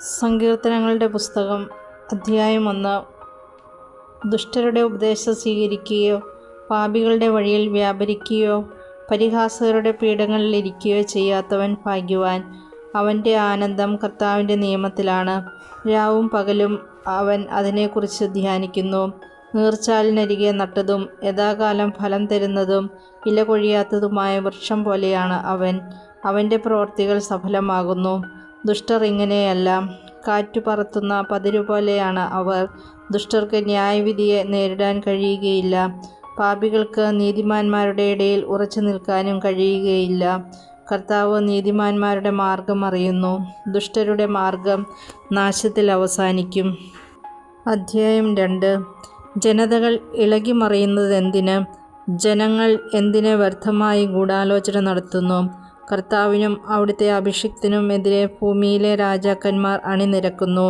സങ്കീർത്തനങ്ങളുടെ പുസ്തകം അധ്യായം 1. ദുഷ്ടരുടെ ഉപദേശം സ്വീകരിക്കുകയോ പാപികളുടെ വഴിയിൽ വ്യാപരിക്കുകയോ പരിഹാസകരുടെ പീഠങ്ങളിലിരിക്കുകയോ ചെയ്യാത്തവൻ ഭാഗ്യവാൻ. അവൻ്റെ ആനന്ദം കർത്താവിൻ്റെ നിയമത്തിലാണ്. രാവും പകലും അവൻ അതിനെക്കുറിച്ച് ധ്യാനിക്കുന്നു. നീർച്ചാലിനരികെ നട്ടതും യഥാകാലം ഫലം തരുന്നതും ഇല കൊഴിയാത്തതുമായ വൃക്ഷം പോലെയാണ് അവൻ. അവൻ്റെ പ്രവൃത്തികൾ സഫലമാകുന്നു. ദുഷ്ടർ ഇങ്ങനെയല്ല. കാറ്റു പറത്തുന്ന പതിരുപോലെയാണ് അവർ. ദുഷ്ടർക്ക് ന്യായവിധിയെ നേരിടാൻ കഴിയുകയില്ല. പാപികൾക്ക് നീതിമാന്മാരുടെ ഇടയിൽ ഉറച്ചു നിൽക്കാനും കഴിയുകയില്ല. കർത്താവ് നീതിമാന്മാരുടെ മാർഗം അറിയുന്നു. ദുഷ്ടരുടെ മാർഗം നാശത്തിൽ അവസാനിക്കും. അധ്യായം 2. ജനതകൾ ഇളകിമറിയുന്നതെന്തിന്? ജനങ്ങൾ എന്തിന് വ്യർത്ഥമായി ഗൂഢാലോചന നടത്തുന്നു? കർത്താവിനും അവിടുത്തെ അഭിഷിക്തനും എതിരെ ഭൂമിയിലെ രാജാക്കന്മാർ അണിനിരക്കുന്നു.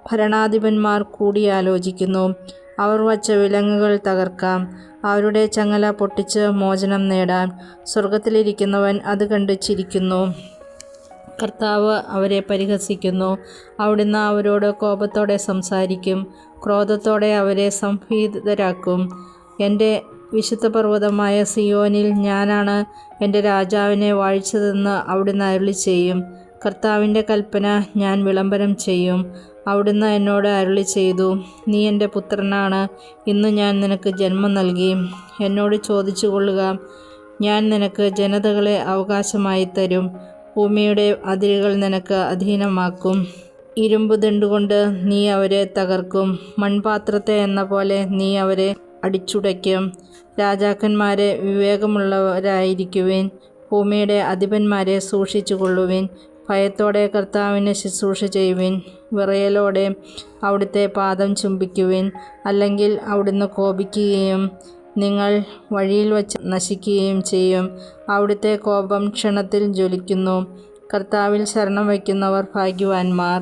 ഭരണാധിപന്മാർ കൂടിയാലോചിക്കുന്നു. അവർ വച്ച വിലങ്ങുകൾ തകർക്കാം. അവരുടെ ചങ്ങല പൊട്ടിച്ച് മോചനം നേടാൻ. സ്വർഗത്തിലിരിക്കുന്നവൻ അത് കണ്ട് ചിരിക്കുന്നു. കർത്താവ് അവരെ പരിഹസിക്കുന്നു. അവിടുന്ന് അവരോട് കോപത്തോടെ സംസാരിക്കും. ക്രോധത്തോടെ അവരെ സംഭീതരാക്കും. എൻ്റെ വിശുദ്ധ പർവ്വതമായ സിയോനിൽ ഞാനാണ് എൻ്റെ രാജാവിനെ വാഴിച്ചതെന്ന് അവിടുന്ന് അരുളി ചെയ്യും. കർത്താവിൻ്റെ കൽപ്പന ഞാൻ വിളംബരം ചെയ്യും. അവിടുന്ന് എന്നോട് അരുളി ചെയ്തു, നീ എൻ്റെ പുത്രനാണ്. ഇന്ന് ഞാൻ നിനക്ക് ജന്മം നൽകി. എന്നോട് ചോദിച്ചു കൊള്ളുക, ഞാൻ നിനക്ക് ജനതകളെ അവകാശമായി തരും. ഭൂമിയുടെ അതിരുകൾ നിനക്ക് അധീനമാക്കും. ഇരുമ്പ് ദണ്ടുകൊണ്ട് നീ അവരെ തകർക്കും. മൺപാത്രത്തെ എന്ന പോലെ നീ അവരെ അടിച്ചുടയ്ക്കും. രാജാക്കന്മാരെ വിവേകമുള്ളവരായിരിക്കുവിൻ. ഭൂമിയുടെ അധിപന്മാരെ സൂക്ഷിച്ചു കൊള്ളുവിൻ. ഭയത്തോടെ കർത്താവിനെ ശുശ്രൂഷ ചെയ്യുവിൻ. വിറയലോടെ അവിടുത്തെ പാദം ചുംബിക്കുവിൻ. അല്ലെങ്കിൽ അവിടുന്ന് കോപിക്കുകയും നിങ്ങൾ വഴിയിൽ വച്ച് നശിക്കുകയും ചെയ്യും. അവിടുത്തെ കോപം ക്ഷണത്തിൽ ജ്വലിക്കുന്നു. കർത്താവിൽ ശരണം വയ്ക്കുന്നവർ ഭാഗ്യവാന്മാർ.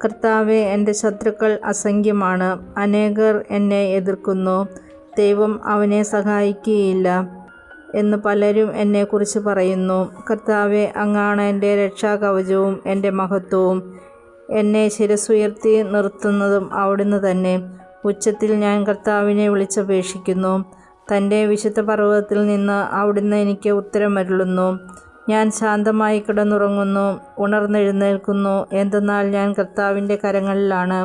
കർത്താവേ, എൻ്റെ ശത്രുക്കൾ അസംഖ്യമാണ്. അനേകർ എന്നെ എതിർക്കുന്നു. ദൈവം അവനെ സഹായിക്കുകയില്ല എന്ന് പലരും എന്നെക്കുറിച്ച് പറയുന്നു. കർത്താവേ, അങ്ങാണ് എൻ്റെ രക്ഷാകവചവും എൻ്റെ മഹത്വവും. എന്നെ ശിരസ്സുയർത്തി നിർത്തുന്നതും അവിടുന്ന് തന്നെ. ഉച്ചത്തിൽ ഞാൻ കർത്താവിനെ വിളിച്ചപേക്ഷിക്കുന്നു. തൻ്റെ വിശുദ്ധ പർവ്വതത്തിൽ നിന്ന് അവിടുന്ന് എനിക്ക് ഉത്തരമരുളുന്നു. ഞാൻ ശാന്തമായി കിടന്നുറങ്ങുന്നു, ഉണർന്നെഴുന്നേൽക്കുന്നു. എന്തെന്നാൽ ഞാൻ കർത്താവിൻ്റെ കരങ്ങളിലാണ്.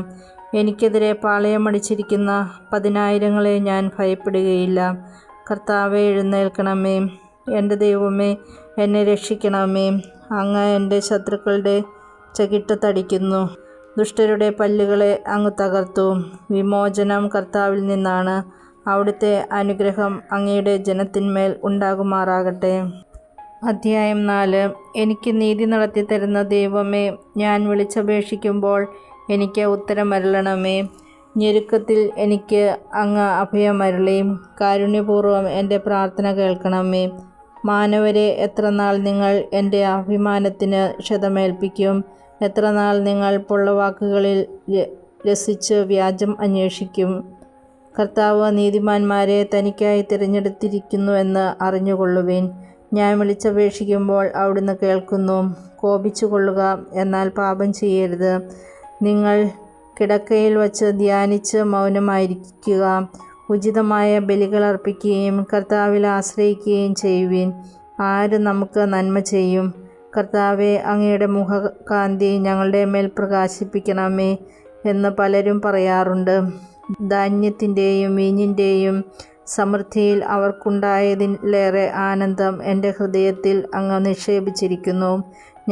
എനിക്കെതിരെ പാളയമടിച്ചിരിക്കുന്ന 10,000 ഞാൻ ഭയപ്പെടുകയില്ല. കർത്താവെ, എഴുന്നേൽക്കണമേ. എൻ്റെ ദൈവമേ, എന്നെ രക്ഷിക്കണമേ. അങ്ങ് എൻ്റെ ശത്രുക്കളുടെ ചകിട്ട് തടിക്കുന്നു. ദുഷ്ടരുടെ പല്ലുകളെ അങ്ങ് തകർത്തു. വിമോചനം കർത്താവിൽ നിന്നാണ്. അവിടുത്തെ അനുഗ്രഹം അങ്ങയുടെ ജനത്തിന്മേൽ ഉണ്ടാകുമാറാകട്ടെ. അധ്യായം 4. എനിക്ക് നീതി നടത്തി തരുന്ന ദൈവമേ, ഞാൻ വിളിച്ചപേക്ഷിക്കുമ്പോൾ എനിക്ക് ഉത്തരമരുളണമേ. ഞെരുക്കത്തിൽ എനിക്ക് അങ്ങ് അഭയമരുളി. കാരുണ്യപൂർവ്വം എൻ്റെ പ്രാർത്ഥന കേൾക്കണമേ. മാനവരെ, എത്രനാൾ നിങ്ങൾ എൻ്റെ അഭിമാനത്തിന് ക്ഷതമേൽപ്പിക്കും? എത്രനാൾ നിങ്ങൾ പൊള്ളവാക്കുകളിൽ രസിച്ച് വ്യാജം അന്വേഷിക്കും? കർത്താവ് നീതിമാന്മാരെ തനിക്കായി തിരഞ്ഞെടുത്തിരിക്കുന്നുവെന്ന് അറിഞ്ഞുകൊള്ളുവിൻ. ഞാൻ വിളിച്ചപേക്ഷിക്കുമ്പോൾ അവിടുന്ന് കേൾക്കുന്നു. കോപിച്ചു കൊള്ളുക, എന്നാൽ പാപം ചെയ്യരുത്. നിങ്ങൾ കിടക്കയിൽ വച്ച് ധ്യാനിച്ച് മൗനമായിരിക്കുക. ഉചിതമായ ബലികൾ അർപ്പിക്കുകയും കർത്താവിൽ ആശ്രയിക്കുകയും ചെയ്യുവിൻ. ആര് നമുക്ക് നന്മ ചെയ്യും? കർത്താവെ, അങ്ങയുടെ മുഖകാന്തി ഞങ്ങളുടെ മേൽ പ്രകാശിപ്പിക്കണമേ എന്ന് പലരും പറയാറുണ്ട്. ധാന്യത്തിൻ്റെയും വീഞ്ഞിൻ്റെയും സമൃദ്ധിയിൽ അവർക്കുണ്ടായതിലേറെ ആനന്ദം എൻ്റെ ഹൃദയത്തിൽ അങ്ങ് നിക്ഷേപിച്ചിരിക്കുന്നു.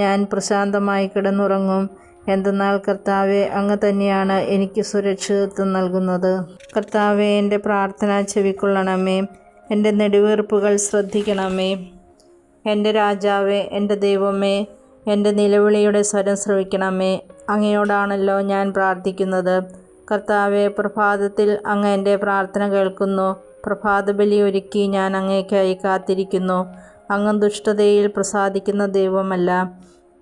ഞാൻ പ്രശാന്തമായി കിടന്നുറങ്ങും. എന്തെന്നാൽ കർത്താവെ, അങ്ങ് തന്നെയാണ് എനിക്ക് സുരക്ഷിതത്വം നൽകുന്നത്. കർത്താവെ, എൻ്റെ പ്രാർത്ഥന ചെവിക്കൊള്ളണമേ. എൻ്റെ നെടുവീർപ്പുകൾ ശ്രദ്ധിക്കണമേ. എൻ്റെ രാജാവേ, എൻ്റെ ദൈവമേ, എൻ്റെ നിലവിളിയുടെ സ്വരം ശ്രവിക്കണമേ. അങ്ങയോടാണല്ലോ ഞാൻ പ്രാർത്ഥിക്കുന്നത്. കർത്താവെ, പ്രഭാതത്തിൽ അങ്ങ് എൻ്റെ പ്രാർത്ഥന കേൾക്കുന്നു. പ്രഭാതബലി ഒരുക്കി ഞാൻ അങ്ങേക്കായി കാത്തിരിക്കുന്നു. അങ്ങ് ദുഷ്ടതയിൽ പ്രസാദിക്കുന്ന ദൈവമല്ല.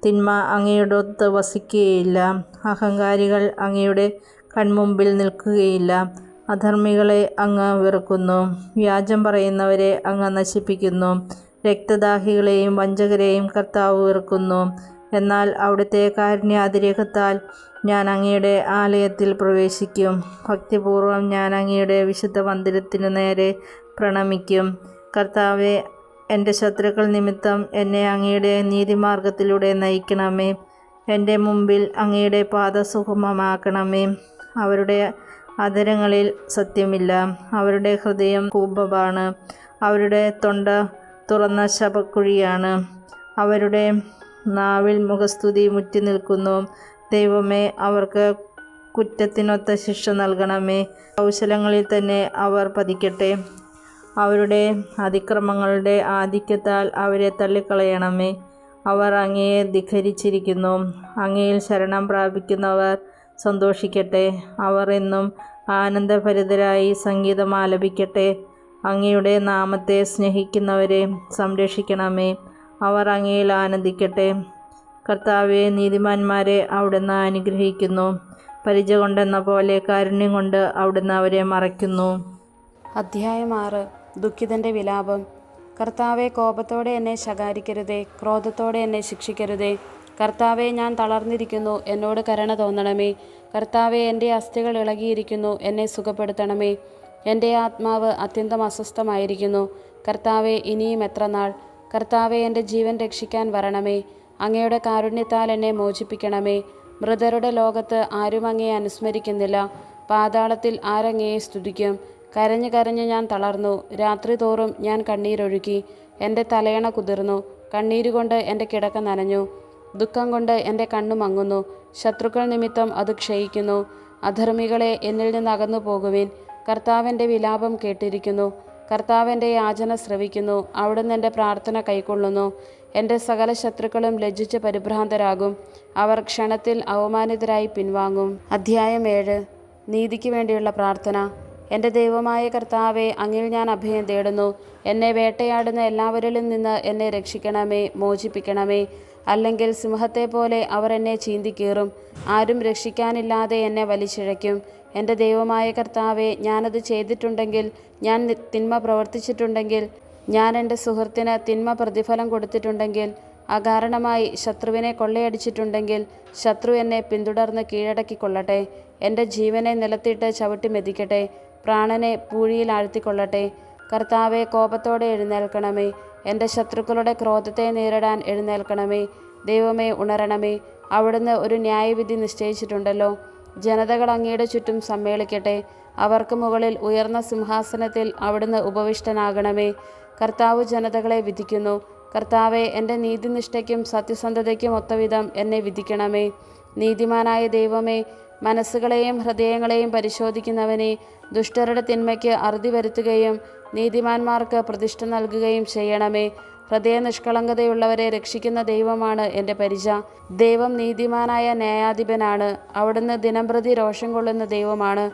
തിന്മ അങ്ങയോടൊത്ത് വസിക്കുകയില്ല. അഹങ്കാരികൾ അങ്ങയുടെ കൺമുമ്പിൽ നിൽക്കുകയില്ല. അധർമ്മികളെ അങ്ങ് വെറുക്കുന്നു. വ്യാജം പറയുന്നവരെ അങ്ങ് നശിപ്പിക്കുന്നു. രക്തദാഹികളെയും വഞ്ചകരെയും കർത്താവ് വെറുക്കുന്നു. എന്നാൽ അവിടുത്തെ കാരുണ്യാതിരേകത്താൽ ഞാൻ അങ്ങയുടെ ആലയത്തിൽ പ്രവേശിക്കും. ഭക്തിപൂർവം ഞാൻ അങ്ങയുടെ വിശുദ്ധ മന്ദിരത്തിനു നേരെ പ്രണമിക്കും. കർത്താവെ, എൻ്റെ ശത്രുക്കൾ നിമിത്തം എന്നെ അങ്ങയുടെ നീതിമാർഗത്തിലൂടെ നയിക്കണമേ. എൻ്റെ മുമ്പിൽ അങ്ങയുടെ പാത സുഗമമാക്കണമേ. അവരുടെ അധരങ്ങളിൽ സത്യമില്ല, അവരുടെ ഹൃദയം കൂപമാണ്, അവരുടെ തൊണ്ട തുറന്ന ശപക്കുഴിയാണ്. അവരുടെ നാവിൽ മുഖസ്തുതി മുറ്റി നിൽക്കുന്നു. ദൈവമേ, അവർക്ക് കുറ്റത്തിനൊത്ത ശിക്ഷ നൽകണമേ. കൗശലങ്ങളിൽ തന്നെ അവർ പതിക്കട്ടെ. അവരുടെ അതിക്രമങ്ങളുടെ ആധിക്യത്താൽ അവരെ തള്ളിക്കളയണമേ. അവർ അങ്ങയെ ധിഖരിച്ചിരിക്കുന്നു. അങ്ങയിൽ ശരണം പ്രാപിക്കുന്നവർ സന്തോഷിക്കട്ടെ. അവർ എന്നും ആനന്ദഭരിതരായി സംഗീതം ആലപിക്കട്ടെ. അങ്ങയുടെ നാമത്തെ സ്നേഹിക്കുന്നവരെ സംരക്ഷിക്കണമേ. അവർ അങ്ങയിൽ ആനന്ദിക്കട്ടെ. കർത്താവെ, നീതിമാന്മാരെ അവിടുന്ന് അനുഗ്രഹിക്കുന്നു. പരിച കൊണ്ടെന്ന പോലെ കാരുണ്യം കൊണ്ട് അവിടുന്ന് അവരെ മറയ്ക്കുന്നു. അധ്യായം 6. ദുഃഖിതൻ്റെ വിലാപം. കർത്താവെ, കോപത്തോടെ എന്നെ ശകാരിക്കരുതേ, ക്രോധത്തോടെ എന്നെ ശിക്ഷിക്കരുതേ. കർത്താവെ, ഞാൻ തളർന്നിരിക്കുന്നു, എന്നോട് കരുണ തോന്നണമേ. കർത്താവെ, എൻ്റെ അസ്ഥികൾ ഇളകിയിരിക്കുന്നു, എന്നെ സുഖപ്പെടുത്തണമേ. എൻ്റെ ആത്മാവ് അത്യന്തം അസ്വസ്ഥമായിരിക്കുന്നു. കർത്താവെ, ഇനിയും എത്ര നാൾ? കർത്താവെ, എൻ്റെ ജീവൻ രക്ഷിക്കാൻ വരണമേ. അങ്ങയുടെ കാരുണ്യത്താൽ എന്നെ മോചിപ്പിക്കണമേ. മൃതരുടെ ലോകത്ത് ആരും അങ്ങയെ അനുസ്മരിക്കുന്നില്ല. പാതാളത്തിൽ ആരങ്ങയെ സ്തുതിക്കും? കരഞ്ഞു കരഞ്ഞ് ഞാൻ തളർന്നു. രാത്രി തോറും ഞാൻ കണ്ണീരൊഴുക്കി. എൻ്റെ തലയണ കുതിർന്നു. കണ്ണീരുകൊണ്ട് എൻ്റെ കിടക്ക നനഞ്ഞു. ദുഃഖം കൊണ്ട് എൻ്റെ കണ്ണു മങ്ങുന്നു. ശത്രുക്കൾ നിമിത്തം അത് ക്ഷയിക്കുന്നു. അധർമ്മികളെ, എന്നിൽ നിന്ന് അകന്നു പോകുവിൻ. കർത്താവിൻ്റെ വിലാപം കേട്ടിരിക്കുന്നു. കർത്താവിൻ്റെ യാചന ശ്രവിക്കുന്നു. അവിടുന്ന് എൻ്റെ പ്രാർത്ഥന കൈക്കൊള്ളുന്നു. എൻ്റെ സകല ശത്രുക്കളും ലജ്ജിച്ച് പരിഭ്രാന്തരാകും. അവർ ക്ഷണത്തിൽ അവമാനിതരായി പിൻവാങ്ങും. അധ്യായം 7. നീതിക്ക് വേണ്ടിയുള്ള പ്രാർത്ഥന. എൻ്റെ ദൈവമായ കർത്താവെ, അങ്ങിൽ ഞാൻ അഭയം തേടുന്നു. എന്നെ വേട്ടയാടുന്ന എല്ലാവരിലും നിന്ന് എന്നെ രക്ഷിക്കണമേ, മോചിപ്പിക്കണമേ. അല്ലെങ്കിൽ സിംഹത്തെ പോലെ അവർ എന്നെ ചീന്തിക്കീറും. ആരും രക്ഷിക്കാനില്ലാതെ എന്നെ വലിച്ചിഴയ്ക്കും. എൻ്റെ ദൈവമായ കർത്താവെ, ഞാനത് ചെയ്തിട്ടുണ്ടെങ്കിൽ, ഞാൻ തിന്മ പ്രവർത്തിച്ചിട്ടുണ്ടെങ്കിൽ, ഞാൻ എൻ്റെ സുഹൃത്തിന് തിന്മ പ്രതിഫലം കൊടുത്തിട്ടുണ്ടെങ്കിൽ, അകാരണമായി ശത്രുവിനെ കൊള്ളയടിച്ചിട്ടുണ്ടെങ്കിൽ, ശത്രു എന്നെ പിന്തുടർന്ന് കീഴടക്കിക്കൊള്ളട്ടെ. എൻ്റെ ജീവനെ നിലത്തിട്ട് ചവിട്ടി മെതിക്കട്ടെ. പ്രാണനെ പൂഴിയിൽ ആഴ്ത്തിക്കൊള്ളട്ടെ. കർത്താവെ, കോപത്തോടെ എഴുന്നേൽക്കണമേ. എൻ്റെ ശത്രുക്കളുടെ ക്രോധത്തെ നേരിടാൻ എഴുന്നേൽക്കണമേ. ദൈവമേ, ഉണരണമേ. അവിടുന്ന് ഒരു ന്യായവിധി നിശ്ചയിച്ചിട്ടുണ്ടല്ലോ. ജനതകൾ അങ്ങയുടെ ചുറ്റും സമ്മേളിക്കട്ടെ. അവർക്ക് മുകളിൽ ഉയർന്ന സിംഹാസനത്തിൽ അവിടുന്ന് ഉപവിഷ്ടനാകണമേ. കർത്താവ് ജനതകളെ വിധിക്കുന്നു. കർത്താവെ, എൻ്റെ നീതിനിഷ്ഠയ്ക്കും സത്യസന്ധതയ്ക്കും ഒത്തവിധം എന്നെ വിധിക്കണമേ. നീതിമാനായ ദൈവമേ, മനസ്സുകളെയും ഹൃദയങ്ങളെയും പരിശോധിക്കുന്നവനെ, ദുഷ്ടരുടെ തിന്മയ്ക്ക് അറുതി വരുത്തുകയും നീതിമാന്മാർക്ക് പ്രതിഷ്ഠ നൽകുകയും ചെയ്യണമേ. ഹൃദയനിഷ്കളങ്കതയുള്ളവരെ രക്ഷിക്കുന്ന ദൈവമാണ് എൻ്റെ പരിച. ദൈവം നീതിമാനായ ന്യായാധിപനാണ്. അവിടുന്ന് ദിനംപ്രതി രോഷം കൊള്ളുന്ന ദൈവമാണ്.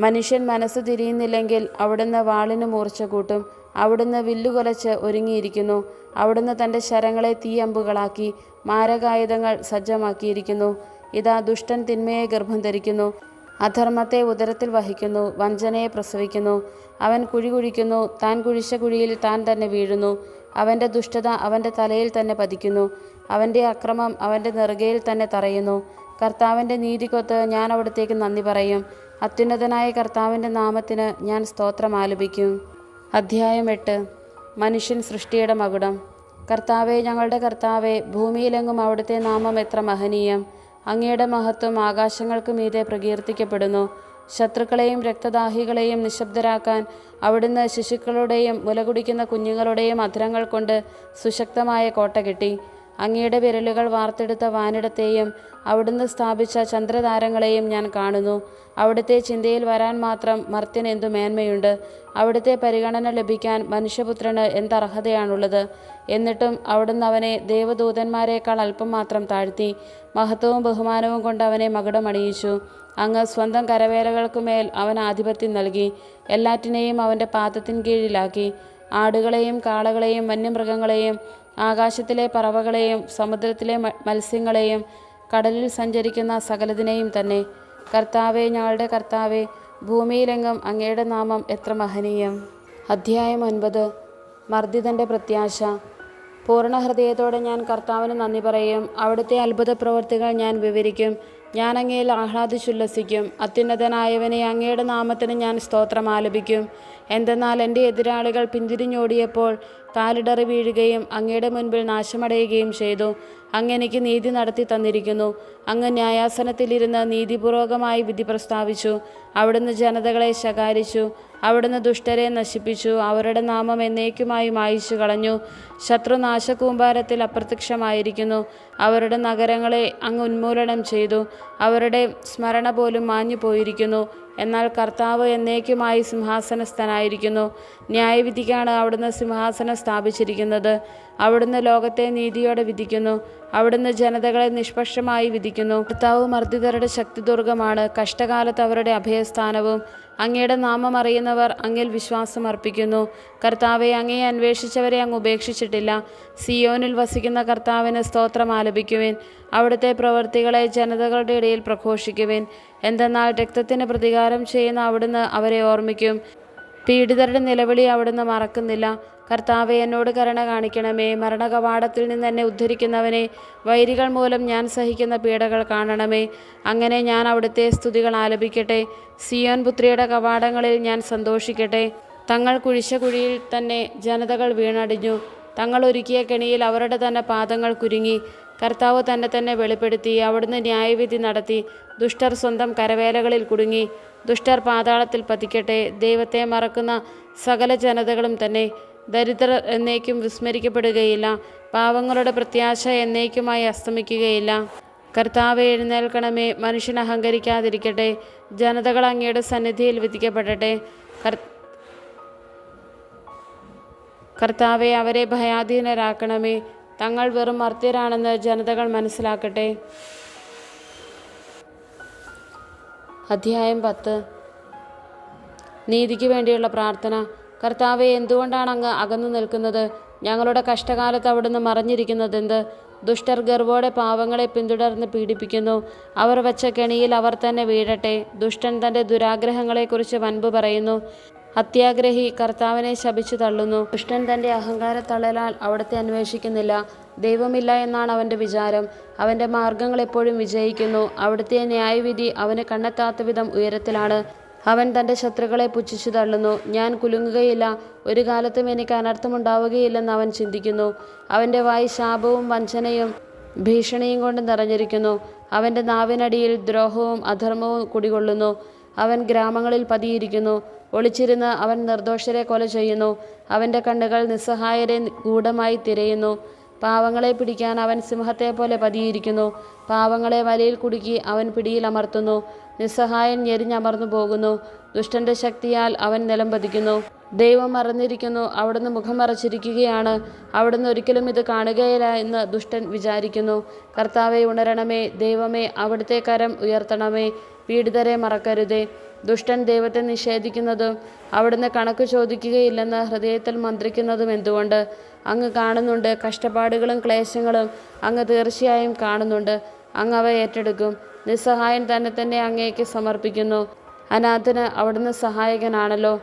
മനുഷ്യൻ മനസ്സ് തിരിയുന്നില്ലെങ്കിൽ അവിടുന്ന് വാളിന് മൂർച്ച കൂട്ടും. അവിടുന്ന് വില്ലുകൊലച്ച് ഒരുങ്ങിയിരിക്കുന്നു. അവിടുന്ന് തൻ്റെ ശരങ്ങളെ തീയമ്പുകളാക്കി മാരകായുധങ്ങൾ സജ്ജമാക്കിയിരിക്കുന്നു. ഇതാ, ദുഷ്ടൻ തിന്മയെ ഗർഭം ധരിക്കുന്നു, അധർമ്മത്തെ ഉദരത്തിൽ വഹിക്കുന്നു, വഞ്ചനയെ പ്രസവിക്കുന്നു. അവൻ കുഴി കുഴിക്കുന്നു, താൻ കുഴിച്ച കുഴിയിൽ താൻ തന്നെ വീഴുന്നു. അവൻ്റെ ദുഷ്ടത അവൻ്റെ തലയിൽ തന്നെ പതിക്കുന്നു. അവൻ്റെ അക്രമം അവൻ്റെ നെറുകയിൽ തന്നെ തറയുന്നു. കർത്താവിൻ്റെ നീതിക്കൊത്ത് ഞാൻ അവിടത്തേക്ക് നന്ദി പറയും. അത്യുന്നതനായ കർത്താവിൻ്റെ നാമത്തിന് ഞാൻ സ്തോത്രം ആലപിക്കും. അധ്യായം 8. മനുഷ്യൻ സൃഷ്ടിയുടെ മകുടം. കർത്താവെ, ഞങ്ങളുടെ കർത്താവെ, ഭൂമിയിലെങ്ങും അവിടുത്തെ നാമം എത്ര മഹനീയം. അങ്ങയുടെ മഹത്വം ആകാശങ്ങൾക്ക് മീതെ പ്രകീർത്തിക്കപ്പെടുന്നു. ശത്രുക്കളെയും രക്തദാഹികളെയും നിശബ്ദരാക്കാൻ അവിടുന്ന് ശിശുക്കളുടെയും മുലകുടിക്കുന്ന കുഞ്ഞുങ്ങളുടെയും അധരങ്ങൾ കൊണ്ട് സുശക്തമായ കോട്ട കെട്ടി. അങ്ങയുടെ വിരലുകൾ വാർത്തെടുത്ത വാനിടത്തെയും അവിടുന്ന് സ്ഥാപിച്ച ചന്ദ്രതാരങ്ങളെയും ഞാൻ കാണുന്നു. അവിടുത്തെ ചിന്തയിൽ വരാൻ മാത്രം മർത്യന് എന്തു മേന്മയുണ്ട്. അവിടുത്തെ പരിഗണന ലഭിക്കാൻ മനുഷ്യപുത്രന് എന്തർഹതയാണുള്ളത്. എന്നിട്ടും അവിടുന്ന് അവനെ ദേവദൂതന്മാരെക്കാൾ അല്പം മാത്രം താഴ്ത്തി. മഹത്വവും ബഹുമാനവും കൊണ്ട് അവനെ മകുടമണിയിച്ചു. അങ്ങ് സ്വന്തം കരവേലകൾക്കുമേൽ അവൻ ആധിപത്യം നൽകി. എല്ലാറ്റിനെയും അവൻ്റെ പാദത്തിൻ കീഴിലാക്കി. ആടുകളെയും കാളകളെയും വന്യമൃഗങ്ങളെയും ആകാശത്തിലെ പറവകളെയും സമുദ്രത്തിലെ മത്സ്യങ്ങളെയും കടലിൽ സഞ്ചരിക്കുന്ന സകലതിനെയും തന്നെ. കർത്താവെ, ഞങ്ങളുടെ കർത്താവെ, ഭൂമിയിലെങ്ങും അങ്ങയുടെ നാമം എത്ര മഹനീയം. അധ്യായം 9. മർദ്ദിതൻ്റെ പ്രത്യാശ. പൂർണ്ണ ഹൃദയത്തോടെ ഞാൻ കർത്താവിന് നന്ദി പറയും. അവിടുത്തെ അത്ഭുത പ്രവൃത്തികൾ ഞാൻ വിവരിക്കും. ഞാൻ അങ്ങയിൽ ആഹ്ലാദിച്ചുല്ലസിക്കും. അത്യുന്നതനായവനെ, അങ്ങയുടെ നാമത്തിന് ഞാൻ സ്തോത്രം ആലപിക്കും. എന്തെന്നാൽ എൻ്റെ എതിരാളികൾ പിന്തിരിഞ്ഞോടിയപ്പോൾ കാലിടറി വീഴുകയും അങ്ങയുടെ മുൻപിൽ നാശമടയുകയും ചെയ്തു. അങ്ങ് എനിക്ക് നീതി നടത്തി തന്നിരിക്കുന്നു. അങ്ങ് ന്യായാസനത്തിലിരുന്ന് നീതിപൂർവകമായി വിധി പ്രസ്താവിച്ചു. അവിടുന്ന് ജനതകളെ ശകാരിച്ചു. അവിടുന്ന് ദുഷ്ടരെ നശിപ്പിച്ചു. അവരുടെ നാമം എന്നേക്കുമായി മായിച്ചു കളഞ്ഞു. ശത്രു നാശകൂമ്പാരത്തിൽ അപ്രത്യക്ഷമായിരിക്കുന്നു. അവരുടെ നഗരങ്ങളെ അങ്ങ് ഉന്മൂലനം ചെയ്തു. അവരുടെ സ്മരണ പോലും മാഞ്ഞു പോയിരിക്കുന്നു. എന്നാൽ കർത്താവ് എന്നേക്കുമായി സിംഹാസനസ്ഥനായിരിക്കുന്നു. ന്യായവിധിക്കാണ് അവിടുന്ന് സിംഹാസനം സ്ഥാപിച്ചിരിക്കുന്നത്. അവിടുന്ന് ലോകത്തെ നീതിയോടെ വിധിക്കുന്നു. അവിടുന്ന് ജനതകളെ നിഷ്പക്ഷമായി വിധിക്കുന്നു. കർത്താവ് മർദ്ദിതരുടെ ശക്തിദുർഗമാണ്, കഷ്ടകാലത്ത് അവരുടെ അഭയസ്ഥാനവും. അങ്ങയുടെ നാമം അറിയുന്നവർ അങ്ങിൽ വിശ്വാസം അർപ്പിക്കുന്നു. കർത്താവെ, അങ്ങയെ അന്വേഷിച്ചവരെ അങ്ങ് ഉപേക്ഷിച്ചിട്ടില്ല. സിയോനിൽ വസിക്കുന്ന കർത്താവിന് സ്തോത്രം ആലപിക്കുവിൻ. അവിടുത്തെ പ്രവൃത്തികളെ ജനതകളുടെ ഇടയിൽ പ്രഘോഷിക്കുവിൻ. എന്തെന്നാൽ രക്തത്തിന് പ്രതികാരം ചെയ്യുന്ന അവിടുന്ന് അവരെ ഓർമ്മിക്കും. പീഡിതരുടെ നിലവിളി അവിടുന്ന് മറക്കുന്നില്ല. കർത്താവെ, എന്നോട് കരുണ കാണിക്കണമേ. മരണകവാടത്തിൽ നിന്ന് എന്നെ ഉദ്ധരിക്കുന്നവനെ, വൈരികൾ മൂലം ഞാൻ സഹിക്കുന്ന പീഡകൾ കാണണമേ. അങ്ങനെ ഞാൻ അവിടുത്തെ സ്തുതികൾ ആലപിക്കട്ടെ. സിയോൻ പുത്രിയുടെ കവാടങ്ങളിൽ ഞാൻ സന്തോഷിക്കട്ടെ. തങ്ങൾ കുഴിച്ച കുഴിയിൽ തന്നെ ജനതകൾ വീണടിഞ്ഞു. തങ്ങൾ ഒരുക്കിയ കെണിയിൽ അവരുടെ തന്നെ പാദങ്ങൾ കുരുങ്ങി. കർത്താവ് തന്നെ വെളിപ്പെടുത്തി. അവിടുന്ന് ന്യായവിധി നടത്തി. ദുഷ്ടർ സ്വന്തം കരവേലകളിൽ കുടുങ്ങി. ദുഷ്ടർ പാതാളത്തിൽ പതിക്കട്ടെ. ദൈവത്തെ മറക്കുന്ന സകല ജനതകളും തന്നെ. ദരിദ്രർ എന്നേക്കും വിസ്മരിക്കപ്പെടുകയില്ല. പാവങ്ങളുടെ പ്രത്യാശ എന്നേക്കുമായി അസ്തമിക്കുകയില്ല. കർത്താവെ, എഴുന്നേൽക്കണമേ. മനുഷ്യൻ അഹങ്കരിക്കാതിരിക്കട്ടെ. ജനതകൾ അങ്ങയുടെ സന്നിധിയിൽ വിധിക്കപ്പെടട്ടെ. കർത്താവെ, അവരെ ഭയാധീനരാക്കണമേ. തങ്ങൾ വെറും മർത്യരാണെന്ന് ജനതകൾ മനസ്സിലാക്കട്ടെ. അധ്യായം 10. നീതിക്ക് വേണ്ടിയുള്ള പ്രാർത്ഥന. കർത്താവെ, എന്തുകൊണ്ടാണ് അങ്ങ് അകന്നു നിൽക്കുന്നത്? ഞങ്ങളുടെ കഷ്ടകാലത്ത് അവിടുന്ന് മറഞ്ഞിരിക്കുന്നതെന്ത്? ദുഷ്ടർ ഗർവോടെ പാവങ്ങളെ പിന്തുടർന്ന് പീഡിപ്പിക്കുന്നു. അവർ വച്ച കെണിയിൽ അവർ തന്നെ വീഴട്ടെ. ദുഷ്ടൻ തൻ്റെ ദുരാഗ്രഹങ്ങളെക്കുറിച്ച് വൻപ് പറയുന്നു. അത്യാഗ്രഹി കർത്താവിനെ ശപിച്ചു തള്ളുന്നു. ദുഷ്ടൻ തൻ്റെ അഹങ്കാരത്തള്ളലാൽ അവിടുത്തെ അന്വേഷിക്കുന്നില്ല. ദൈവമില്ല എന്നാണ് അവൻ്റെ വിചാരം. അവൻ്റെ മാർഗങ്ങൾ എപ്പോഴും വിജയിക്കുന്നു. അവിടുത്തെ ന്യായവിധി അവന് കണ്ണെത്താത്ത വിധം ഉയരത്തിലാണ്. അവൻ തൻ്റെ ശത്രുക്കളെ പുച്ഛിച്ചു തള്ളുന്നു. ഞാൻ കുലുങ്ങുകയില്ല, ഒരു കാലത്തും എനിക്ക് അനർത്ഥമുണ്ടാവുകയില്ലെന്ന് അവൻ ചിന്തിക്കുന്നു. അവൻ്റെ വായ് ശാപവും വഞ്ചനയും ഭീഷണിയും കൊണ്ട് നിറഞ്ഞിരിക്കുന്നു. അവൻ്റെ നാവിനടിയിൽ ദ്രോഹവും അധർമ്മവും കുടികൊള്ളുന്നു. അവൻ ഗ്രാമങ്ങളിൽ പതിയിരിക്കുന്നു. ഒളിച്ചിരുന്ന് അവൻ നിർദോഷരെ കൊല ചെയ്യുന്നു. അവൻ്റെ കണ്ണുകൾ നിസ്സഹായരെ ഗൂഢമായി തിരയുന്നു. പാവങ്ങളെ പിടിക്കാൻ അവൻ സിംഹത്തെ പോലെ പതിയിരിക്കുന്നു. പാവങ്ങളെ വലയിൽ കുടുക്കി അവൻ പിടിയിൽ അമർത്തുന്നു. നിസ്സഹായൻ ഞെരിഞ്ഞമർന്നു പോകുന്നു. ദുഷ്ടൻ്റെ ശക്തിയാൽ അവൻ നിലം പതിക്കുന്നു. ദൈവം മറന്നിരിക്കുന്നു, അവിടുന്ന് മുഖം മറച്ചിരിക്കുകയാണ്. അവിടുന്ന് ഒരിക്കലും ഇത് കാണുകയില്ല എന്ന് ദുഷ്ടൻ വിചാരിക്കുന്നു. കർത്താവെ, ഉണരണമേ. ദൈവമേ, അവിടുത്തെ കരം ഉയർത്തണമേ. പീഡിതരെ മറക്കരുതേ. ദുഷ്ടൻ ദൈവത്തെ നിഷേധിക്കുന്നതും അവിടുന്ന് കണക്ക് ചോദിക്കുകയില്ലെന്ന് ഹൃദയത്തിൽ മന്ത്രിക്കുന്നതും എന്തുകൊണ്ട്? അങ്ങ് കാണുന്നുണ്ട്. കഷ്ടപ്പാടുകളും ക്ലേശങ്ങളും അങ്ങ് തീർച്ചയായും കാണുന്നുണ്ട്. അങ്ങ് അവ ഏറ്റെടുക്കും. നിസ്സഹായൻ തന്നെ അങ്ങേക്ക് സമർപ്പിക്കുന്നു. അനാഥന് അവിടുന്ന് സഹായകനാണല്ലോ.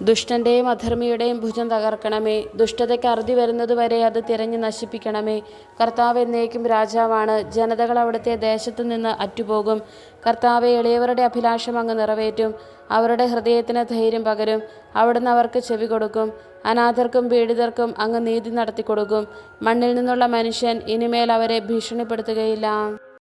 ദുഷ്ടൻ്റെയും അധർമ്മിയുടെയും ഭുജം തകർക്കണമേ. ദുഷ്ടതയ്ക്ക് അറുതി വരുന്നതുവരെ അത് തിരഞ്ഞു നശിപ്പിക്കണമേ. കർത്താവ് എന്നേക്കും രാജാവാണ്. ജനതകൾ അവിടുത്തെ ദേശത്തു നിന്ന് അറ്റുപോകും. കർത്താവെ, എളിയവരുടെ അഭിലാഷം അങ്ങ് നിറവേറ്റും. അവരുടെ ഹൃദയത്തിന് ധൈര്യം പകരും. അവിടുന്ന് അവർക്ക് ചെവി കൊടുക്കും. അനാഥർക്കും പീഡിതർക്കും അങ്ങ് നീതി നടത്തിക്കൊടുക്കും. മണ്ണിൽ നിന്നുള്ള മനുഷ്യൻ ഇനിമേൽ അവരെ ഭീഷണിപ്പെടുത്തുകയില്ല.